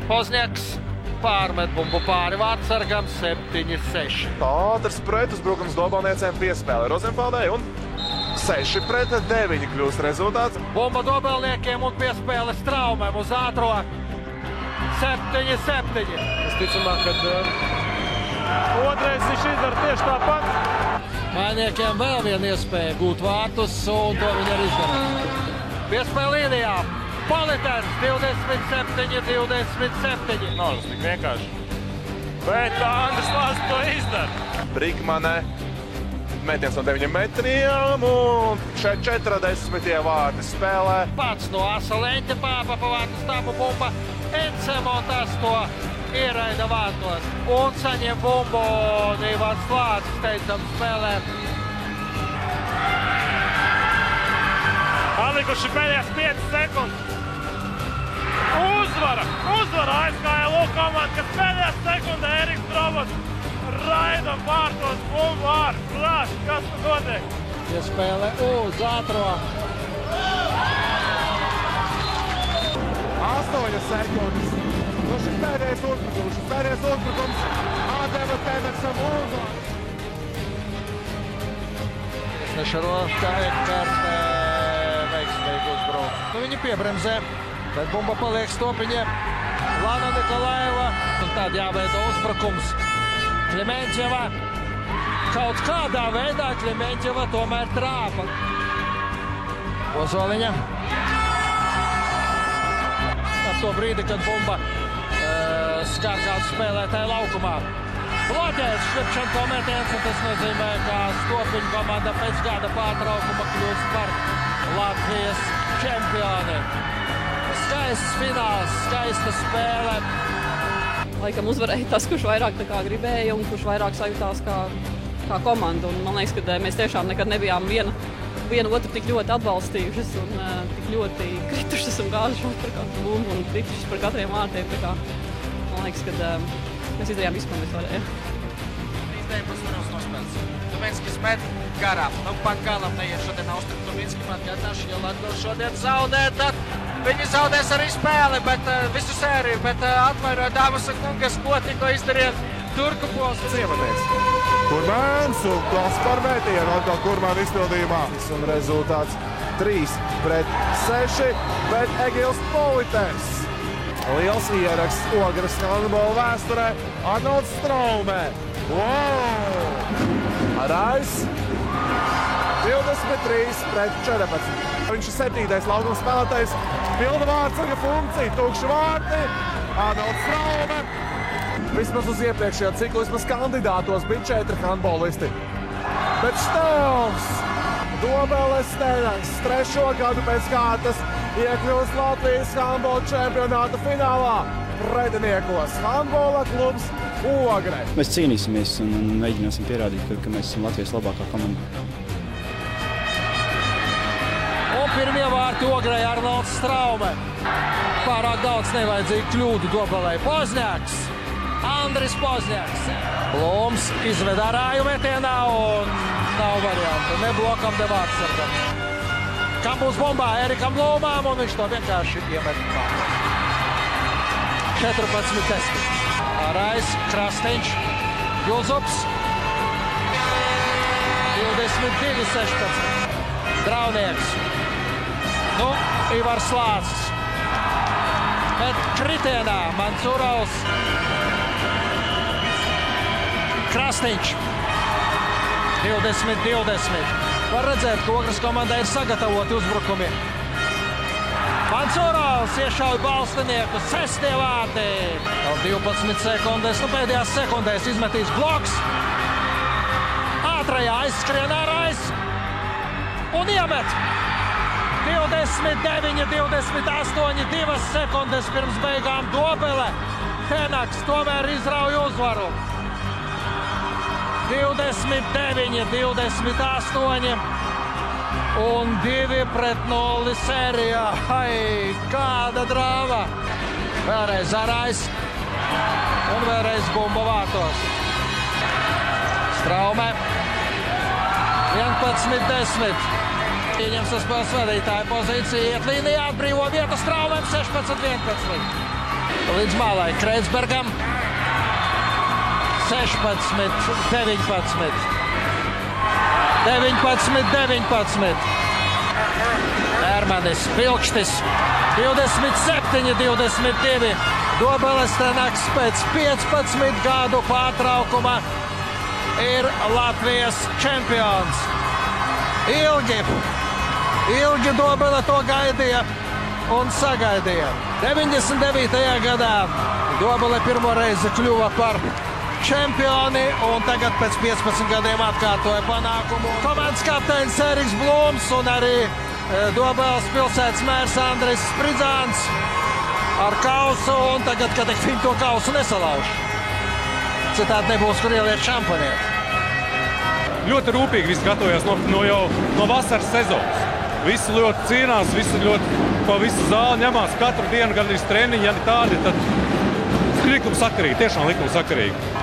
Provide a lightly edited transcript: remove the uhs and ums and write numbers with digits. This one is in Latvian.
Poznieks pārmet bumbu pāri vārtsargam 7-6. Ātrs pretuzbrukums Dobelniecēm piespēle Rozenfaldai un 6-9 kļūst rezultāts. Bumba Dobelniekiem un piespēle Straumēm uz ātro 7-7. Visticamāk, kad otrais viņš izdara tieši tāpat. Mainiekiem vēl viena iespēja gūt vārtus, un to viņi arī izdara. Piespēle līnijā. Politens 27-27. Nav tas tik vienkārši. Bet Andris Lācis to izdara. Brikmane metiens no 9 metriem un 40 vārti spēlē. Pats no Asaleņķa pāpa pa vārtu stāpu bumba. Encemontas to ieraida vārtos un saņem bumbu un Ivars Lācis steidzam spēlē. Atlikuši pēdējās 5 sekundes. Uzvara aizgāja Lukamāt, kas pēdējās sekundē Eriks Drobots raida vārtos bumbu ār. Prāš, kas tu notiek? Iespēle uz ātro. 8 sekundes. Šis pēdējais uzbrukums atdeva Pētersam uzvaru. Nešarošā Ekartē veiksmīgi uzbruk. Viņi piebremzē. Tad bumba paliek stopiņiem. Lana Nikolaeva. Un tad jāveido uzbrukums. Klementjeva. Kaut kādā veidā Klementjeva tomēr trāpa. Ozoliņa. Ar to brīdi, kad bumba skar kādu spēlētāju laukumā. Bloķēts Švipčenko metiens, un tas nozīmē, ka stopiņu komanda pēc gada pārtraukuma kļūst par Latvijas čempioni. Skaists fināls, skaista spēle. Laikam uzvarēja tas, kurš vairāk gribēja un kurš vairāk sajūtās kā komanda. Un man liekas, ka mēs tiešām nekad nebijām vienu otru tik ļoti atbalstījušas un tik ļoti kritušas un gājušas par katru bumbu un kritušas par katriem vārtiem. Man liekas, ka mēs izdarījām visu, ko mēs varējām. 19 nospēlēs. Tuminskis met garām. Pat galam neiet šodien Austri Tuminski. Man atgādāšu, ja Latgals šodien zaudē, tad viņi zaudēs arī spēli, bet visu sēriju. Bet atvainoju, dāmas un kungas, ko tikko izdarīja Turku posms. Ciemanieks. Kurmāns un klās pārmētienu atkal Kurmāna izpildījumā. Un rezultāts 3-6, bet Egils Politens. Liels ieraksts Ogres handbola vēsturē Arnolds Straumē. Rais 23-14. Viņš ir 7. laukuma spēlētājs. Pilda vārtsarga funkcija, tukši vārti. Arnolds Straumē. Vismaz uz iepriekšējā ciklu, vismaz kandidātos bija 4 handbolisti. Bet Štāvs, Dobeles Stenaks, 3. gadu pēc kārtas iekļūst Latvijas handbola čempionāta finālā. Pretiniekos handbola klubs Ogre. Mēs cīnīsimies un mēģināsim pierādīt, ka mēs esam Latvijas labākā komanda. Un pirmie vārti Ogrei Arnolds Straume. Pārāk daudz nevajadzīgu kļūdu Dobelei. Pozņāks, Andris Pozņāks. Lums izved ārāju metienā un nav variantu. Ne blokam, ne vārtsargam. Kam būs bombā Erikam Lomām un viņš to vienkārši iemet pār. 14-10. Rais, Krasteņš, Juzups. 22-16. Draunieks. Nu, Ivars Lācis. Bet kritienā Mansūrovs. Krasteņš. 20-20. Var redzēt, ka Ogres komandai ir sagatavoti uzbrukumi. Mansūrovs iešauj balstinieku 6. vārti. 12 sekundes, pēdējās sekundēs izmetīs bloks. Ātrajā aizskrien ārais un iemet. 29-28, 2 sekundes pirms beigām Dobele. Tenaks tomēr izrauj uzvaru. 29-28 un 2-0 sērijā. Ai, kāda drāma! Vēlreiz Arais un vēlreiz bumba vārtos. Straume 11-10. Ieņems spēles vadītāja pozīciju, iet līnijā, brīvo vietu Straumēm 16-11. līdz malai Kreitsbergam. 16, 19. 19. Ērmanis, Pilkštis, 27, 22. Dobeles Tenaks pēc 15 gadu pārtraukuma ir Latvijas čempions. Ilgi Dobele to gaidīja un sagaidīja. 99. gadā Dobele pirmo reizi kļuva par čempioni un tagad pēc 15 gadiem atkārtoja panākumu. Komandas kapteinis Eriks Blūms un arī Dobeles pilsētas mērs Andris Spridzāns ar kausu un tagad, kad viņi to kausu nesalauž. Citādi nebūs, kur ieliet šampanieti. Ļoti rūpīgi viss gatavojās no vasaras sezonas. Visi ļoti cīnās, visi ļoti pa visu zāli ņemās katru dienu, gan arī treniņi, ja tādi, tad likumsakarīgi, tiešām likumsakarīgi.